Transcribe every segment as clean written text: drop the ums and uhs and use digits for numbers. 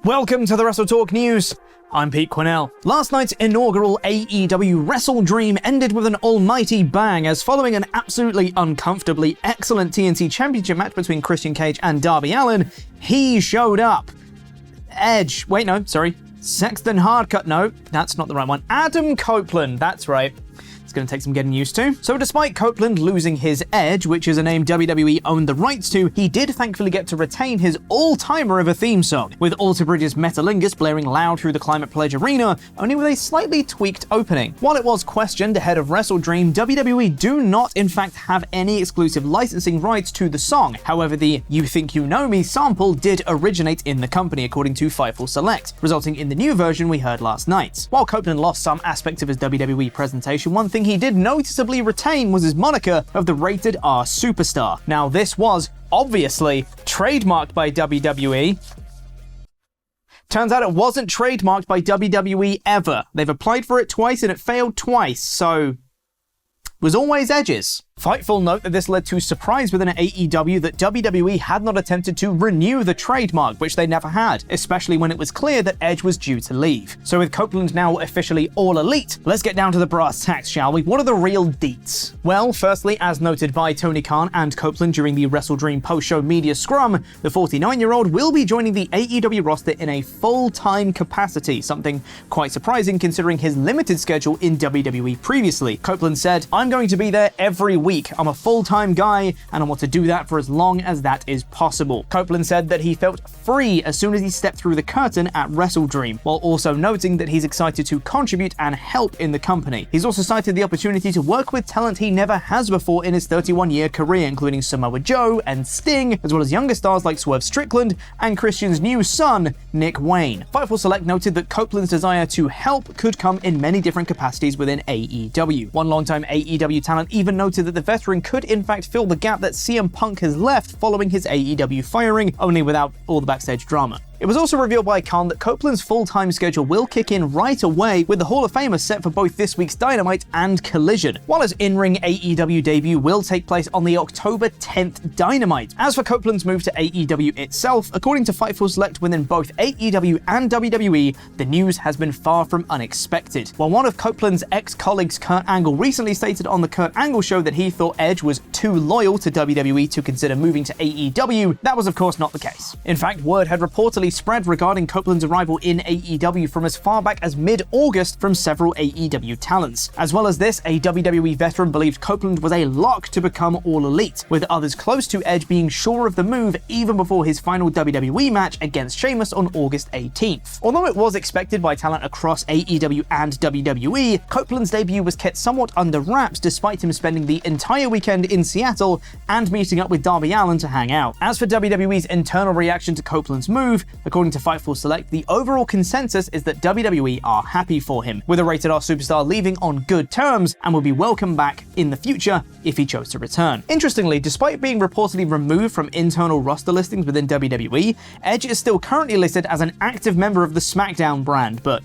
Welcome to the WrestleTalk News. I'm Pete Quinnell. Last night's inaugural AEW WrestleDream ended with an almighty bang, as following an absolutely uncomfortably excellent TNT Championship match between Christian Cage and Darby Allin, he showed up. Sexton Hardcut, no, that's not the right one. Adam Copeland, that's right. It's going to take some getting used to. So despite Copeland losing his Edge, which is a name WWE owned the rights to, he did thankfully get to retain his all-timer of a theme song, with Alter Bridge's Metalingus blaring loud through the Climate Pledge Arena, only with a slightly tweaked opening. While it was questioned ahead of WrestleDream, WWE do not in fact have any exclusive licensing rights to the song. However, the You Think You Know Me sample did originate in the company, according to Fightful Select, resulting in the new version we heard last night. While Copeland lost some aspects of his WWE presentation, one thing he did noticeably retain was his moniker of the Rated R Superstar. Now, this was obviously trademarked by WWE. Turns out it wasn't trademarked by WWE ever. They've applied for it twice and it failed twice, so it was always Edge's. Fightful note that this led to surprise within AEW that WWE had not attempted to renew the trademark, which they never had, especially when it was clear that Edge was due to leave. So with Copeland now officially all elite, let's get down to the brass tacks, shall we? What are the real deets? Well, firstly, as noted by Tony Khan and Copeland during the WrestleDream post-show media scrum, the 49-year-old will be joining the AEW roster in a full-time capacity, something quite surprising considering his limited schedule in WWE previously. Copeland said, "I'm going to be there every week. I'm a full-time guy, and I want to do that for as long as that is possible." Copeland said that he felt free as soon as he stepped through the curtain at WrestleDream, while also noting that he's excited to contribute and help in the company. He's also cited the opportunity to work with talent he never has before in his 31-year career, including Samoa Joe and Sting, as well as younger stars like Swerve Strickland and Christian's new son, Nick Wayne. Fightful Select noted that Copeland's desire to help could come in many different capacities within AEW. One longtime AEW talent even noted that the veteran could in fact fill the gap that CM Punk has left following his AEW firing, only without all the backstage drama. It was also revealed by Khan that Copeland's full-time schedule will kick in right away, with the Hall of Famer set for both this week's Dynamite and Collision, while his in-ring AEW debut will take place on the October 10th Dynamite. As for Copeland's move to AEW itself, according to Fightful Select within both AEW and WWE, the news has been far from unexpected. While one of Copeland's ex-colleagues, Kurt Angle, recently stated on the Kurt Angle Show that he thought Edge was too loyal to WWE to consider moving to AEW, that was of course not the case. In fact, word had reportedly spread regarding Copeland's arrival in AEW from as far back as mid-August from several AEW talents. As well as this, a WWE veteran believed Copeland was a lock to become All Elite, with others close to Edge being sure of the move even before his final WWE match against Sheamus on August 18th. Although it was expected by talent across AEW and WWE, Copeland's debut was kept somewhat under wraps despite him spending the entire weekend in Seattle and meeting up with Darby Allin to hang out. As for WWE's internal reaction to Copeland's move, according to Fightful Select, the overall consensus is that WWE are happy for him, with a Rated R Superstar leaving on good terms and will be welcome back in the future if he chose to return. Interestingly, despite being reportedly removed from internal roster listings within WWE, Edge is still currently listed as an active member of the SmackDown brand, but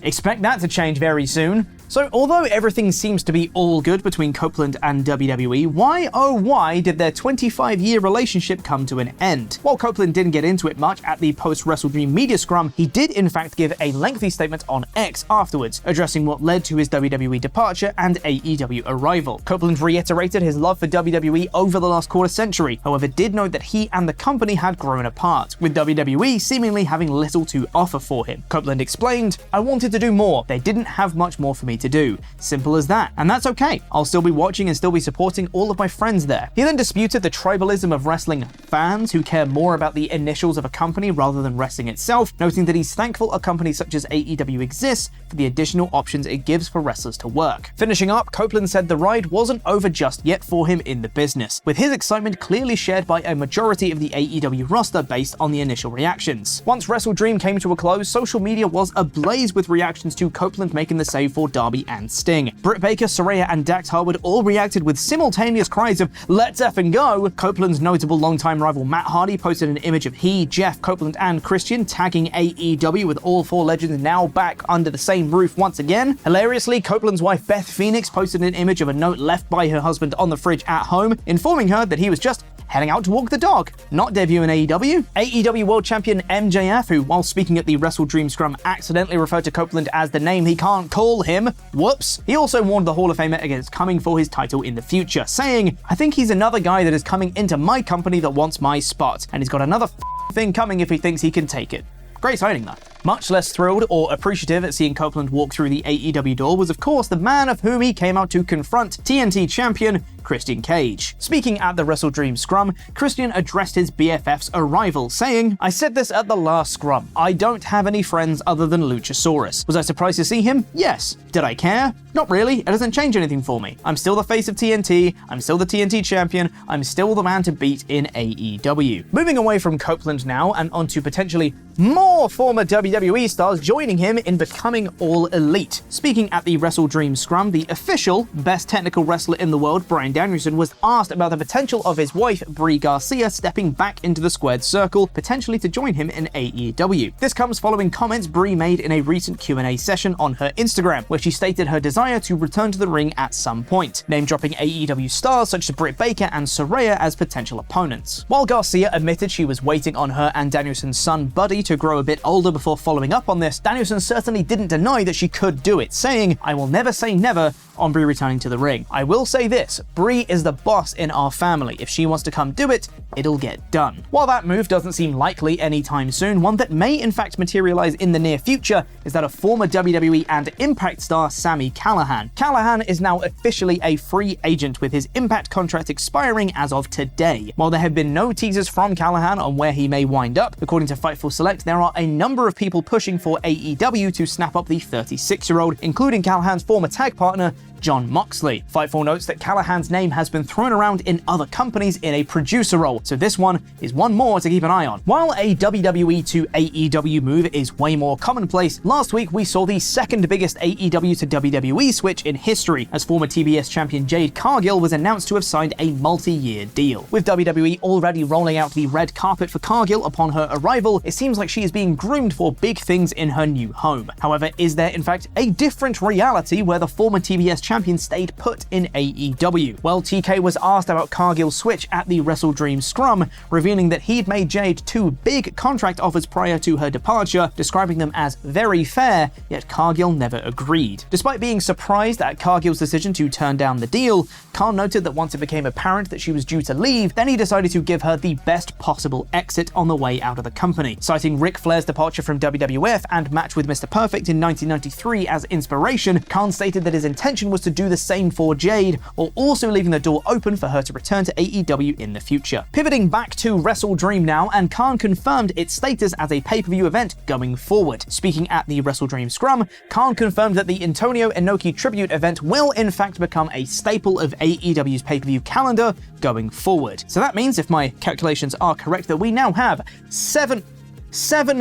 expect that to change very soon. So although everything seems to be all good between Copeland and WWE, why oh why did their 25-year relationship come to an end? While Copeland didn't get into it much at the post-WrestleDream media scrum, he did in fact give a lengthy statement on X afterwards, addressing what led to his WWE departure and AEW arrival. Copeland reiterated his love for WWE over the last quarter century, however did note that he and the company had grown apart, with WWE seemingly having little to offer for him. Copeland explained, "I wanted to do more. They didn't have much more for me to do. Simple as that. And that's okay. I'll still be watching and still be supporting all of my friends there." He then disputed the tribalism of wrestling fans who care more about the initials of a company rather than wrestling itself, noting that he's thankful a company such as AEW exists for the additional options it gives for wrestlers to work. Finishing up, Copeland said the ride wasn't over just yet for him in the business, with his excitement clearly shared by a majority of the AEW roster based on the initial reactions. Once WrestleDream came to a close, social media was ablaze with reactions to Copeland making the save for Darby and Sting. Britt Baker, Saraya, and Dax Harwood all reacted with simultaneous cries of "let's effing go." Copeland's notable longtime rival Matt Hardy posted an image of he, Jeff, Copeland, and Christian tagging AEW, with all four legends now back under the same roof once again. Hilariously, Copeland's wife Beth Phoenix posted an image of a note left by her husband on the fridge at home, informing her that he was just heading out to walk the dog, not debut in AEW. AEW World Champion MJF, who, while speaking at the WrestleDream scrum, accidentally referred to Copeland as the name he can't call him. Whoops. He also warned the Hall of Famer against coming for his title in the future, saying, "I think he's another guy that is coming into my company that wants my spot, and he's got another thing coming if he thinks he can take it." Great signing, though. Much less thrilled or appreciative at seeing Copeland walk through the AEW door was, of course, the man of whom he came out to confront, TNT champion Christian Cage. Speaking at the WrestleDream scrum, Christian addressed his BFF's arrival, saying, "I said this at the last scrum. I don't have any friends other than Luchasaurus. Was I surprised to see him? Yes. Did I care? Not really. It doesn't change anything for me. I'm still the face of TNT. I'm still the TNT champion. I'm still the man to beat in AEW." Moving away from Copeland now and onto potentially more former WWE stars joining him in becoming All Elite. Speaking at the WrestleDream scrum, the official best technical wrestler in the world, Bryan Danielson, was asked about the potential of his wife, Brie Garcia, stepping back into the squared circle, potentially to join him in AEW. This comes following comments Brie made in a recent Q&A session on her Instagram, where she stated her desire to return to the ring at some point, name-dropping AEW stars such as Britt Baker and Saraya as potential opponents. While Garcia admitted she was waiting on her and Danielson's son, Buddy, to grow a bit older before following up on this, Danielson certainly didn't deny that she could do it, saying, "I will never say never on Brie returning to the ring. I will say this, Brie is the boss in our family. If she wants to come do it, it'll get done." While that move doesn't seem likely anytime soon, one that may in fact materialize in the near future is that of former WWE and Impact star Sami Callihan. Callihan is now officially a free agent, with his Impact contract expiring as of today. While there have been no teasers from Callihan on where he may wind up, according to Fightful Select, there are a number of people pushing for AEW to snap up the 36-year-old, including Callihan's former tag partner, Jon Moxley. Fightful notes that Callahan's name has been thrown around in other companies in a producer role, so this one is one more to keep an eye on. While a WWE to AEW move is way more commonplace, last week we saw the second biggest AEW to WWE switch in history, as former TBS champion Jade Cargill was announced to have signed a multi-year deal. With WWE already rolling out the red carpet for Cargill upon her arrival, it seems like she is being groomed for big things in her new home. However, is there in fact a different reality where the former TBS champion stayed put in AEW? Well, TK was asked about Cargill's switch at the WrestleDream scrum, revealing that he'd made Jade 2 big contract offers prior to her departure, describing them as very fair, yet Cargill never agreed. Despite being surprised at Cargill's decision to turn down the deal, Khan noted that once it became apparent that she was due to leave, then he decided to give her the best possible exit on the way out of the company. Citing Ric Flair's departure from WWF and match with Mr. Perfect in 1993 as inspiration, Khan stated that his intention was to do the same for Jade, while also leaving the door open for her to return to AEW in the future. Pivoting back to WrestleDream now, and Khan confirmed its status as a pay-per-view event going forward. Speaking at the WrestleDream scrum, Khan confirmed that the Antonio Inoki tribute event will in fact become a staple of AEW's pay-per-view calendar going forward. So that means, if my calculations are correct, that we now have seven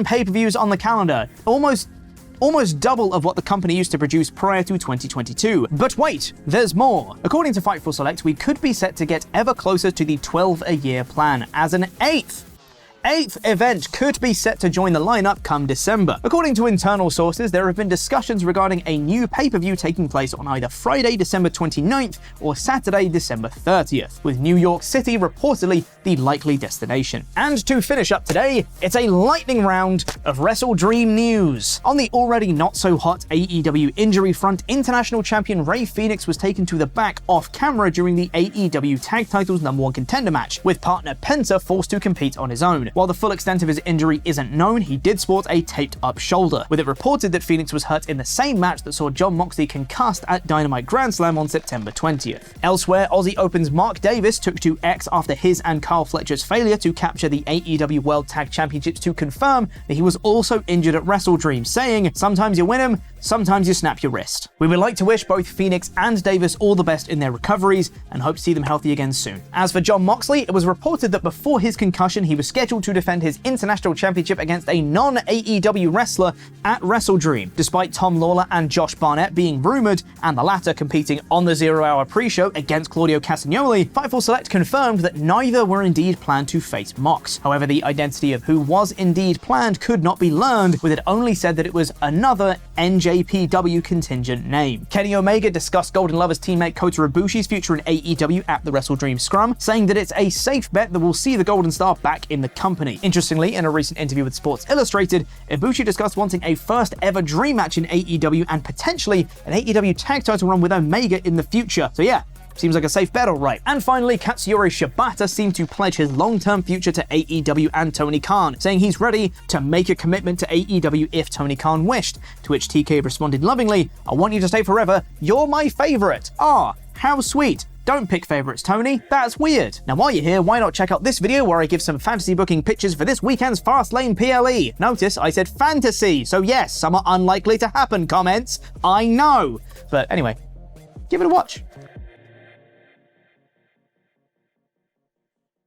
pay-per-views on the calendar, almost double of what the company used to produce prior to 2022. But wait, there's more. According to Fightful Select, we could be set to get ever closer to the 12-a-year plan, as an eighth event could be set to join the lineup come December. According to internal sources, there have been discussions regarding a new pay-per-view taking place on either Friday, December 29th or Saturday, December 30th, with New York City reportedly the likely destination. And to finish up today, it's a lightning round of WrestleDream news. On the already not-so-hot AEW injury front, international champion Rey Fenix was taken to the back off-camera during the AEW Tag Titles #1 Contender match, with partner Penta forced to compete on his own. While the full extent of his injury isn't known, he did sport a taped-up shoulder, with it reported that Fenix was hurt in the same match that saw Jon Moxley concussed at Dynamite Grand Slam on September 20th. Elsewhere, Aussie Open's Mark Davis took to X after his and Carl Fletcher's failure to capture the AEW World Tag Championships to confirm that he was also injured at WrestleDream, saying, "Sometimes you win 'em, sometimes you snap your wrist." We would like to wish both Fenix and Davis all the best in their recoveries and hope to see them healthy again soon. As for Jon Moxley, it was reported that before his concussion, he was scheduled to defend his International Championship against a non-AEW wrestler at WrestleDream. Despite Tom Lawler and Josh Barnett being rumored, and the latter competing on the 0-hour pre-show against Claudio Castagnoli, Fightful Select confirmed that neither were indeed planned to face Mox. However, the identity of who was indeed planned could not be learned, with it only said that it was another NJPW contingent name. Kenny Omega discussed Golden Lovers teammate Kota Ibushi's future in AEW at the WrestleDream Scrum, saying that it's a safe bet that will see the Golden Star back in the company. Interestingly, in a recent interview with Sports Illustrated, Ibushi discussed wanting a first ever dream match in AEW and potentially an AEW tag title run with Omega in the future. So yeah, seems like a safe bet, alright. And finally, Katsuyori Shibata seemed to pledge his long-term future to AEW and Tony Khan, saying he's ready to make a commitment to AEW if Tony Khan wished, to which TK responded lovingly, "I want you to stay forever, you're my favourite." Ah, how sweet. Don't pick favourites, Tony. That's weird. Now, while you're here, why not check out this video where I give some fantasy booking pitches for this weekend's Fastlane PLE. Notice I said fantasy, so yes, some are unlikely to happen, comments. I know. But anyway, give it a watch.